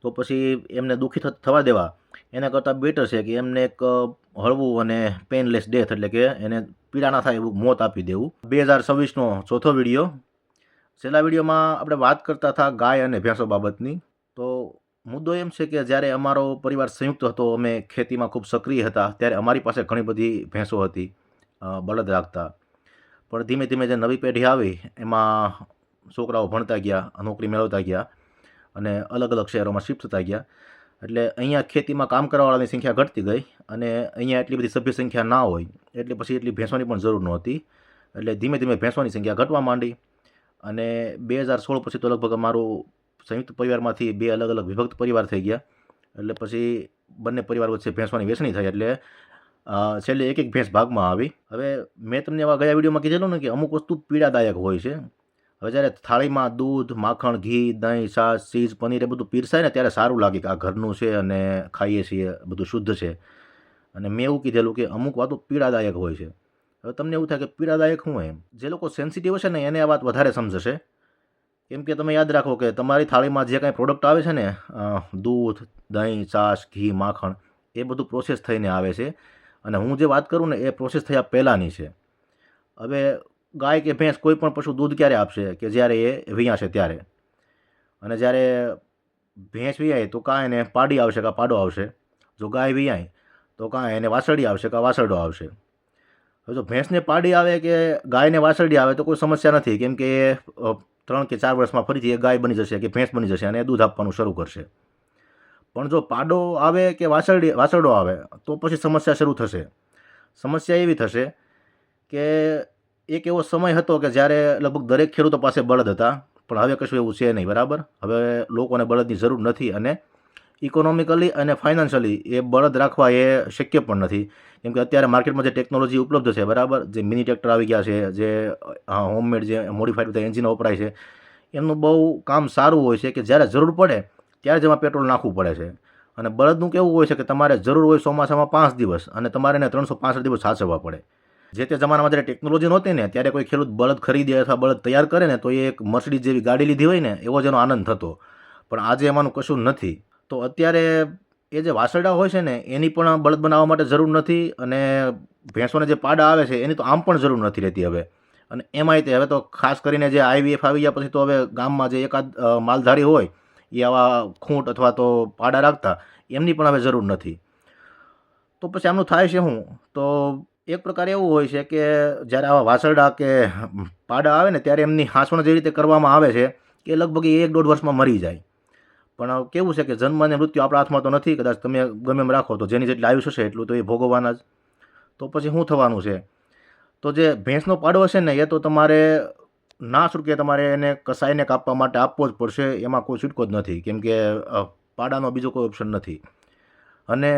તો પછી એમને દુઃખી થવા દેવા એના કરતાં બેટર છે કે એમને એક હળવું અને પેનલેસ ડેથ, એટલે કે એને પીડા ના થાય એવું મોત આપી દેવું. 2026નો ચોથો વિડીયો. છેલ્લા વિડીયોમાં આપણે વાત કરતા હતા ગાય અને ભેંસો બાબતની. તો મુદ્દો એમ છે કે જ્યારે અમારો પરિવાર સંયુક્ત હતો, અમે ખેતીમાં ખૂબ સક્રિય હતા, ત્યારે અમારી પાસે ઘણી બધી ભેંસો હતી, બળદ રાખતા. પણ ધીમે ધીમે જે નવી પેઢી આવી એમાં છોકરાઓ ભણતા ગયા, નોકરી મેળવતા ગયા અને અલગ અલગ શહેરોમાં શિફ્ટ થતા ગયા. એટલે અહીંયા ખેતીમાં કામ કરવાવાળાની સંખ્યા ઘટતી ગઈ અને અહીંયા એટલી બધી સભ્ય સંખ્યા ના હોય એટલે પછી એટલી ભેંસોની પણ જરૂર નહોતી. એટલે ધીમે ધીમે ભેંસોની સંખ્યા ઘટવા માંડી અને 2016 પછી તો લગભગ અમારું સંયુક્ત પરિવારમાંથી 2 અલગ અલગ વિભક્ત પરિવાર થઈ ગયા. એટલે પછી બંને પરિવાર વચ્ચે ભેંસોની વેચણી થઈ એટલે છેલ્લે એક એક ભેંસ ભાગમાં આવી. હવે મેં તમને એવા ગયા વિડીયોમાં કીધેલું ને કે અમુક વસ્તુ પીડાદાયક હોય છે. હવે જ્યારે થાળીમાં દૂધ, માખણ, ઘી, દહીં, છાશ, ચીઝ, પનીર એ બધું પીરસાય ને ત્યારે સારું લાગે કે આ ઘરનું છે અને ખાઈએ છીએ, બધું શુદ્ધ છે. અને મેં એવું કીધેલું કે અમુક વાતો પીડાદાયક હોય છે. હવે તમને એવું થાય કે પીડાદાયક શું એમ? જે લોકો સેન્સિટિવ હશે ને એને આ વાત વધારે સમજશે. કેમ કે તમે યાદ રાખો કે તમારી થાળીમાં જે કાંઈ પ્રોડક્ટ આવે છે ને, દૂધ, દહીં, છાશ, ઘી, માખણ, એ બધું પ્રોસેસ થઈને આવે છે. અને હું જે વાત કરું ને એ પ્રોસેસ થયા પહેલાંની છે. હવે ગાય કે ભેંસ કોઈ પણ પશુ દૂધ ક્યારે આપશે? કે જ્યારે એ વિયાશે ત્યારે. અને જ્યારે ભેંસ વિયાય તો કાં એને પાડી આવશે કાં પાડો આવશે. જો ગાય વિયાય તો કાં એને વાસળી આવશે કાં વાસરડો આવશે. હવે જો ભેંસને પાડી આવે કે ગાયને વાસરડી આવે તો કોઈ સમસ્યા નથી, કેમ કે 3 કે 4 વર્ષમાં ફરીથી એ ગાય બની જશે કે ભેંસ બની જશે અને એ દૂધ આપવાનું શરૂ કરશે. પણ જો પાડો આવે કે વાસરડો આવે તો પછી સમસ્યા શરૂ થશે. સમસ્યા એવી થશે કે એક એવો સમય હતો કે જ્યારે લગભગ દરેક ખેડૂતો પાસે બળદ હતા, પણ હવે કશું એવું છે નહીં, બરાબર? હવે લોકોને બળદની જરૂર નથી અને ઇકોનોમિકલી અને ફાઇનાન્શિયલી એ બળદ રાખવા એ શક્ય પણ નથી. કેમ કે અત્યારે માર્કેટમાં જે ટેકનોલોજી ઉપલબ્ધ છે, બરાબર, જે મિની ટ્રેક્ટર આવી ગયા છે, જે હોમમેડ જે મોડિફાઈડ બધા એન્જિનો વપરાય છે, એમનું બહુ કામ સારું હોય છે કે જ્યારે જરૂર પડે ત્યારે જ એમાં પેટ્રોલ નાખવું પડે છે. અને બળદનું કેવું હોય છે કે તમારે જરૂર હોય ચોમાસામાં 5 દિવસ અને તમારે એને 365 દિવસ સાચવવા પડે. જે તે જમાનામાં જ્યારે ટેકનોલોજી નહોતી ને ત્યારે કોઈ ખેડૂત બળદ ખરીદે અથવા બળદ તૈયાર કરે ને તો એ એક મર્સિડીઝ જેવી ગાડી લીધી હોય ને એવો જ એનો આનંદ થતો. પણ આજે એમાંનું કશું નથી. તો અત્યારે એ જે વાસરડા હોય છે ને એની પણ બળદ બનાવવા માટે જરૂર નથી અને ભેંસોને જે પાડા આવે છે એની તો આમ પણ જરૂર નથી રહેતી હવે. અને એમાંય તે હવે તો ખાસ કરીને જે IVF આવી ગયા પછી તો હવે ગામમાં જે એકાદ માલધારી હોય એ આવા ખૂંટ અથવા તો પાડા રાખતા, એમની પણ હવે જરૂર નથી. તો પછી આમનું થાય છે શું? તો એક પ્રકાર એવું હોય છે કે જ્યારે આવા વાસરડા કે પાડા આવે ને ત્યારે એમની હાંસવણ જે રીતે કરવામાં આવે છે કે લગભગ 1-1.5 વર્ષમાં મરી જાય. પણ કેવું છે કે જન્મ અને મૃત્યુ આપણા હાથમાં તો નથી. કદાચ તમે ગમે એમ રાખો તો જેની જેટલી આયુષ્ય હશે એટલું તો એ ભોગવવાના જ. તો પછી શું થવાનું છે? તો જે ભેંસનો પાડો હશે ને એ તો તમારે ના છૂટકે તમારે એને કસાઈને કાપવા માટે આપવો જ પડશે. એમાં કોઈ છૂટકો જ નથી, કેમ કે પાડાનો બીજો કોઈ ઓપ્શન નથી. અને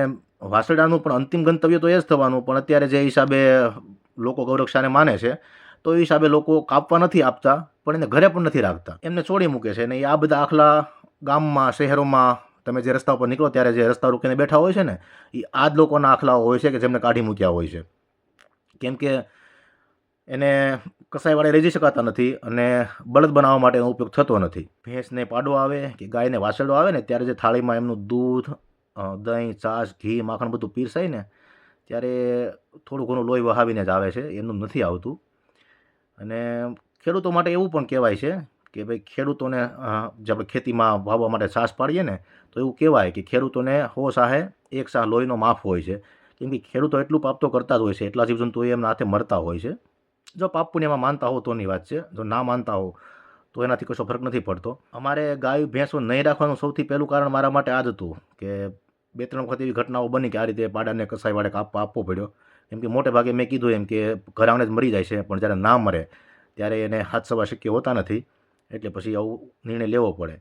વાસરડાનું પણ અંતિમ ગંતવ્ય તો એ જ થવાનું, પણ અત્યારે જે હિસાબે લોકો ગૌરક્ષાને માને છે તો એ હિસાબે લોકો કાપવા નથી આપતા, પણ એને ઘરે પણ નથી રાખતા, એમને છોડી મૂકે છે. અને આ બધા આખલા ગામમાં, શહેરોમાં તમે જે રસ્તા ઉપર નીકળો ત્યારે જે રસ્તા રોકીને બેઠા હોય છે ને એ આ જ લોકોના આખલાઓ હોય છે કે જેમને કાઢી મૂક્યા હોય છે. કેમ કે એને કસાઈવાળે લઈ જઈ શકાતા નથી અને બળદ બનાવવા માટે એનો ઉપયોગ થતો નથી. ભેંસને પાડો આવે કે ગાયને વાસરડો આવે ને ત્યારે જે થાળીમાં એમનું દૂધ, દહીં, છાશ, ઘી, માખણ બધું પીરસાય ને ત્યારે થોડું ઘણું લોહી વહાવીને જ આવે છે, એનું નથી આવતું. અને ખેડૂતો માટે એવું પણ કહેવાય છે કે ભાઈ ખેડૂતોને જે આપણે ખેતીમાં વાવવા માટે છાશ પાડીએ ને તો એવું કહેવાય કે ખેડૂતોને 100 સાહે 1 સાહ લોહીનો માફ હોય છે. કેમ કે ખેડૂતો એટલું પાપ તો કરતા જ હોય છે, એટલા જીવજંતુ એમના હાથે મરતા હોય છે. જો પાપ પુણ્યમાં માનતા હો તોની વાત છે, જો ના માનતા હો તો એનાથી કશો ફરક નથી પડતો. અમારે ગાય ભેંસો નહીં રાખવાનું સૌથી પહેલું કારણ મારા માટે આ જ હતું કે 2-3 વખત એવી ઘટનાઓ બની કે આ રીતે પાડાને કસાઈવાળે આપવો પડ્યો. કેમ કે મોટે ભાગે મેં કીધું એમ કે ઘર આંગણે જ મરી જાય છે, પણ જ્યારે ના મરે ત્યારે એને હાથસવા શક્ય હોતા નથી. એટલે પછી આવું નિર્ણય લેવો પડે.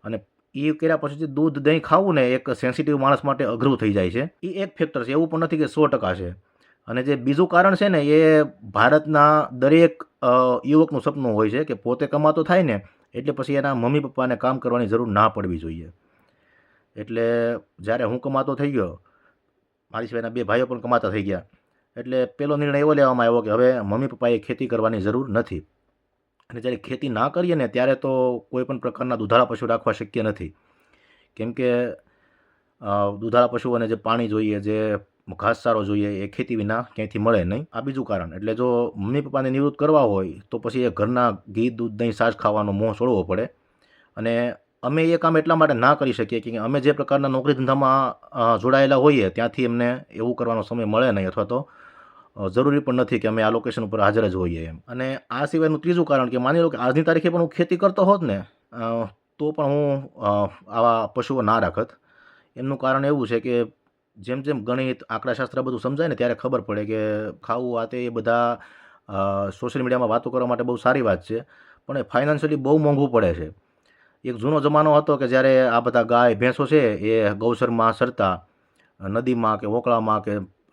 અને એ કર્યા પછી જે દૂધ, દહીં ખાવું ને એક સેન્સિટિવ માણસ માટે અઘરું થઈ જાય છે. એ એક ફેક્ટર છે, એવું પણ નથી કે 100% છે. અને જે બીજું કારણ છે ને એ ભારતના દરેક યુવકનું સપનું હોય છે કે પોતે કમાતો થાય ને એટલે પછી એના મમ્મી પપ્પાને કામ કરવાની જરૂર ના પડવી જોઈએ. એટલે જ્યારે હું કમાતો થઈ ગયો, મારી સિવાયના 2 ભાઈઓ પણ કમાતા થઈ ગયા, એટલે પહેલો નિર્ણય એવો લેવામાં આવ્યો કે હવે મમ્મી પપ્પાએ ખેતી કરવાની જરૂર નથી. અને જ્યારે ખેતી ના કરીએ ને ત્યારે તો કોઈ પણ પ્રકારના દુધાળા પશુ રાખવા શક્ય નથી. કેમ કે દુધાળા પશુઓને જે પાણી જોઈએ, જે ઘાસચારો જોઈએ, એ ખેતી વિના ક્યાંયથી મળે નહીં. આ બીજું કારણ. એટલે જો મમ્મી પપ્પાને નિવૃત્ત કરવા હોય તો પછી એ ઘરના ઘી, દૂધ, દહીં, છાશ ખાવાનો મોહ છોડવો પડે. અને અમે એ કામ એટલા માટે ના કરી શકીએ કે અમે જે પ્રકારના નોકરી ધંધામાં જોડાયેલા હોઈએ ત્યાંથી અમને એવું કરવાનો સમય મળે નહીં, અથવા તો જરૂરી પણ નથી કે અમે આ લોકેશન ઉપર હાજર જ હોઈએ એમ. અને આ સિવાયનું ત્રીજું કારણ કે માની લો કે આજની તારીખે પણ હું ખેતી કરતો હોત ને તો પણ હું આવા પશુઓ ના રાખત. એમનું કારણ એવું છે કે જેમ જેમ ગણિત, આંકડાશાસ્ત્ર બધું સમજાય ને ત્યારે ખબર પડે કે ખાવું આ તે એ બધા સોશિયલ મીડિયામાં વાતો કરવા માટે બહુ સારી વાત છે, પણ એ ફાઇનાન્શિયલી બહુ મોંઘું પડે છે. એક જૂનો જમાનો હતો કે જ્યારે આ બધા ગાય ભેંસો છે એ ગૌચરમાં સરતા, નદીમાં કે ઓકળામાં કે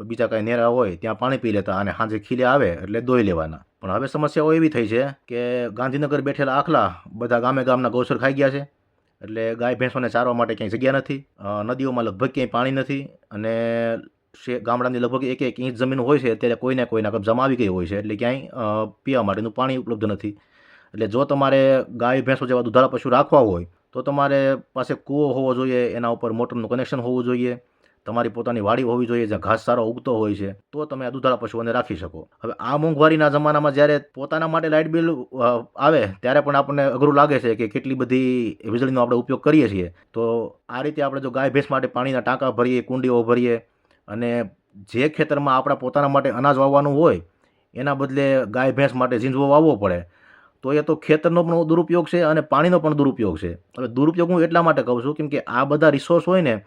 બીજા કાંઈ નેરા હોય ત્યાં પાણી પી લેતા અને સાંજે ખીલે આવે એટલે દોઈ લેવાના. પણ હવે સમસ્યાઓ એવી થઈ છે કે ગાંધીનગર બેઠેલા આખલા બધા ગામના ગૌચર ખાઈ ગયા છે. એટલે ગાય ભેંસોને ચારવા માટે ક્યાંય જગ્યા નથી, નદીઓમાં લગભગ ક્યાંય પાણી નથી, અને ગામડાની લગભગ એક એક ઇંચ જમીન હોય છે અત્યારે કોઈને કોઈના કબજામાં આવી ગઈ હોય છે, એટલે ક્યાંય પીવા માટેનું પાણી ઉપલબ્ધ નથી. એટલે જો તમારે ગાય ભેંસો જેવા દુધાળા પશુ રાખવા હોય તો તમારે પાસે કૂવો હોવો જોઈએ, એના ઉપર મોટરનું કનેક્શન હોવું જોઈએ, તમારી પોતાની વાડી હોવી જોઈએ જ્યાં ઘાસચારો ઉગતો હોય છે, તો તમે આ દુધાળા પશુઓને રાખી શકો. હવે આ મોંઘવારીના જમાનામાં જ્યારે પોતાના માટે લાઇટ બિલ આવે ત્યારે પણ આપણને અઘરું લાગે છે કે કેટલી બધી વીજળીનો આપણે ઉપયોગ કરીએ છીએ. તો આ રીતે આપણે જો ગાય ભેંસ માટે પાણીના ટાંકા ભરીએ, કુંડીઓ ભરીએ, અને જે ખેતરમાં આપણા પોતાના માટે અનાજ વાવવાનું હોય એના બદલે ગાય ભેંસ માટે ઝીંઝવો વાવવો પડે, તો એ તો ખેતરનો પણ દુરુપયોગ છે અને પાણીનો પણ દુરુપયોગ છે. હવે દુરુપયોગ હું એટલા માટે કહું છું કેમ કે આ બધા રિસોર્સ હોય ને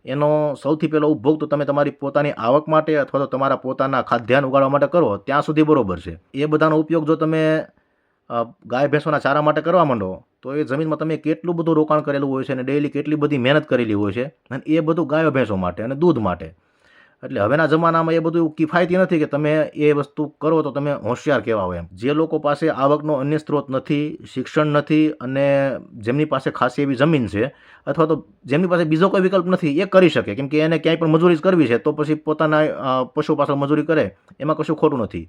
એનો સૌથી પહેલો ઉપભોગ તો તમે તમારી પોતાની આવક માટે અથવા તો તમારા પોતાના ખાદ્યાન્ન ઉગાડવા માટે કરો ત્યાં સુધી બરોબર છે. એ બધાનો ઉપયોગ જો તમે ગાય ભેંસોના ચારા માટે કરવા માંડો તો એ જમીનમાં તમે કેટલું બધું રોકાણ કરેલું હોય છે અને ડેઈલી કેટલી બધી મહેનત કરેલી હોય છે, અને એ બધું ગાયો ભેંસો માટે અને દૂધ માટે. એટલે હવેના જમાનામાં એ બધું કિફાયતી નથી કે તમે એ વસ્તુ કરો તો તમે હોશિયાર કહેવાઓ એમ. જે લોકો પાસે આવકનો અન્ય સ્ત્રોત નથી, શિક્ષણ નથી, અને જેમની પાસે ખાસી એવી જમીન છે, અથવા તો જેમની પાસે બીજો કોઈ વિકલ્પ નથી, એ કરી શકે. કેમ કે એને ક્યાંય પણ મજૂરી જ કરવી છે તો પછી પોતાના પશુ પાછળ મજૂરી કરે, એમાં કશું ખોટું નથી.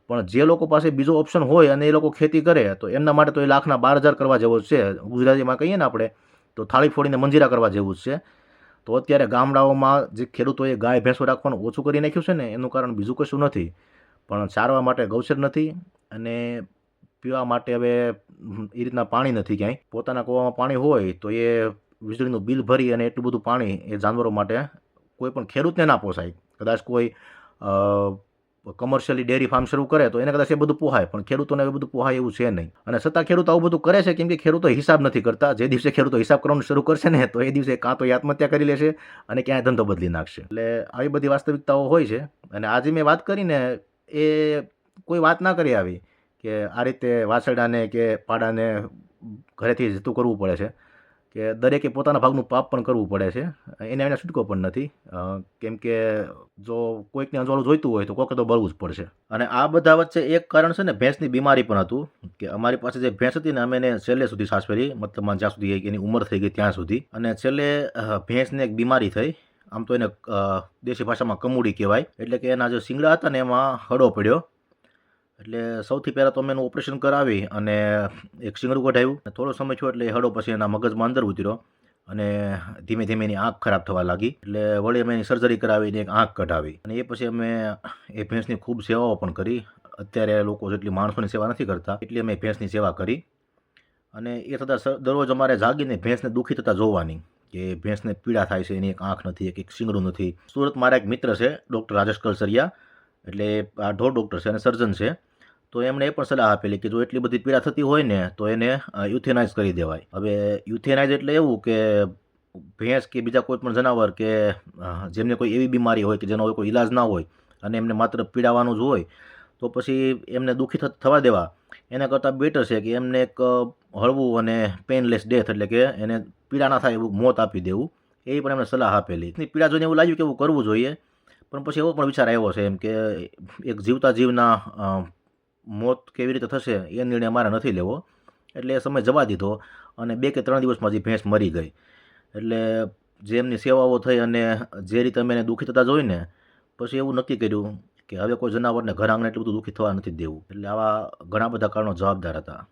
પણ જે લોકો પાસે બીજો ઓપ્શન હોય અને એ લોકો ખેતી કરે તો એમના માટે તો એ લાખના 12,000 કરવા જેવો જ છે. ગુજરાતીમાં કહીએ ને આપણે તો થાળી ફોડીને મંજીરા કરવા જેવું જ છે. તો અત્યારે ગામડાઓમાં જે ખેડૂતોએ ગાય ભેંસો રાખવાનું ઓછું કરી નાખ્યું છે ને એનું કારણ બીજું કશું નથી, પણ ચારવા માટે ગૌચર નથી, અને પીવા માટે હવે એ રીતના પાણી નથી ક્યાંય. પોતાના કૂવામાં પાણી હોય તો એ વીજળીનું બિલ ભરી અને એટલું બધું પાણી એ જાનવરો માટે કોઈ પણ ખેડૂતને ના પોસાય. કદાચ કોઈ કમર્શિયલી ડેરી ફાર્મ શરૂ કરે તો એને કદાચ એ બધું પોહાય, પણ ખેડૂતોને એ બધું પોહાય એવું છે નહીં. અને છતાં ખેડૂતો આવું બધું કરે છે કેમ કે ખેડૂતો હિસાબ નથી કરતા. જે દિવસે ખેડૂતો હિસાબ કરવાનું શરૂ કરશે ને તો એ દિવસે કાં તો એ આત્મહત્યા કરી લેશે અને ક્યાંય ધંધો બદલી નાખશે. એટલે આવી બધી વાસ્તવિકતાઓ હોય છે. અને આજે મેં વાત કરીને એ કોઈ વાત ના કરી આવી કે આ રીતે વાછરડાને કે પાડાને ઘરેથી જતું કરવું પડે છે, કે દરેકે પોતાના ભાગનું પાપ પણ કરવું પડે છે. એને છૂટકો પણ નથી, કેમ કે જો કોઈકને અંજવાળું જોઈતું હોય તો કોકે તો બળવું જ પડશે. અને આ બધા વચ્ચે એક કારણ છે ને ભેંસની બીમારી પણ હતું, કે અમારી પાસે જે ભેંસ હતી ને અમે એને છેલ્લે સુધી સાચવેલી, મતલબમાં જ્યાં સુધી એની ઉંમર થઈ ગઈ ત્યાં સુધી. અને છેલ્લે ભેંસને એક બીમારી થઈ, આમ તો એને દેશી ભાષામાં કમુડી કહેવાય. એટલે કે એના જે શિંગડા હતા ને એમાં હડો પડ્યો. એટલે સૌથી પહેલાં તો અમે એનું ઓપરેશન કરાવી અને એક શિંગડું કઢાવ્યું. થોડો સમય થયો એટલે એ હડો પછી એના મગજમાં અંદર ઉતર્યો અને ધીમે ધીમે એની આંખ ખરાબ થવા લાગી. એટલે વળી અમે એની સર્જરી કરાવીને એક આંખ કઢાવી. અને એ પછી અમે એ ભેંસની ખૂબ સેવાઓ પણ કરી. અત્યારે લોકો જેટલી માણસોની સેવા નથી કરતા એટલી અમે ભેંસની સેવા કરી. અને એ થતાં દરરોજ અમારે જાગીને ભેંસને દુઃખી થતાં જોવાની, કે ભેંસને પીડા થાય છે, એની એક આંખ નથી, એક શિંગડું નથી. સુરત મારા એક મિત્ર છે ડૉક્ટર રાજેશ કલસરિયા, એટલે આ ઢોર ડૉક્ટર છે અને સર્જન છે. તો એમણે એ પણ સલાહ આપેલી કે જો એટલી બધી પીડા થતી હોય ને તો એને યુથેનાઇઝ કરી દેવાય. હવે યુથેનાઇઝ એટલે એવું કે ભેંસ કે બીજા કોઈ પણ જનાવર કે જેમને કોઈ એવી બીમારી હોય કે જેનો કોઈ ઈલાજ ના હોય અને એમને માત્ર પીડાવાનું જ હોય, તો પછી એમને દુઃખી થવા દેવા એના કરતાં બેટર છે કે એમને એક હળવું અને પેનલેસ ડેથ, એટલે કે એને પીડા ના થાય એવું મોત આપી દેવું. એ પણ એમને સલાહ આપેલી. પીડા જોઈને એવું લાગ્યું કે એવું કરવું જોઈએ, પણ પછી એવો પણ વિચાર આવ્યો છે એમ કે એક જીવતા જીવના મોત કેવી રીતે થશે એ નિર્ણય મારે નથી લેવો. એટલે એ સમય જવા દીધો અને 2 કે 3 દિવસમાં જ ભેંસ મરી ગઈ. એટલે જે એમની સેવાઓ થઈ અને જે રીતે અમે એને દુઃખી થતા જોઈને પછી એવું નક્કી કર્યું કે હવે કોઈ જનાવરને ઘર આંગણે એટલું બધું દુઃખી થવા નથી દેવું. એટલે આવા ઘણા બધા કારણો જવાબદાર હતા.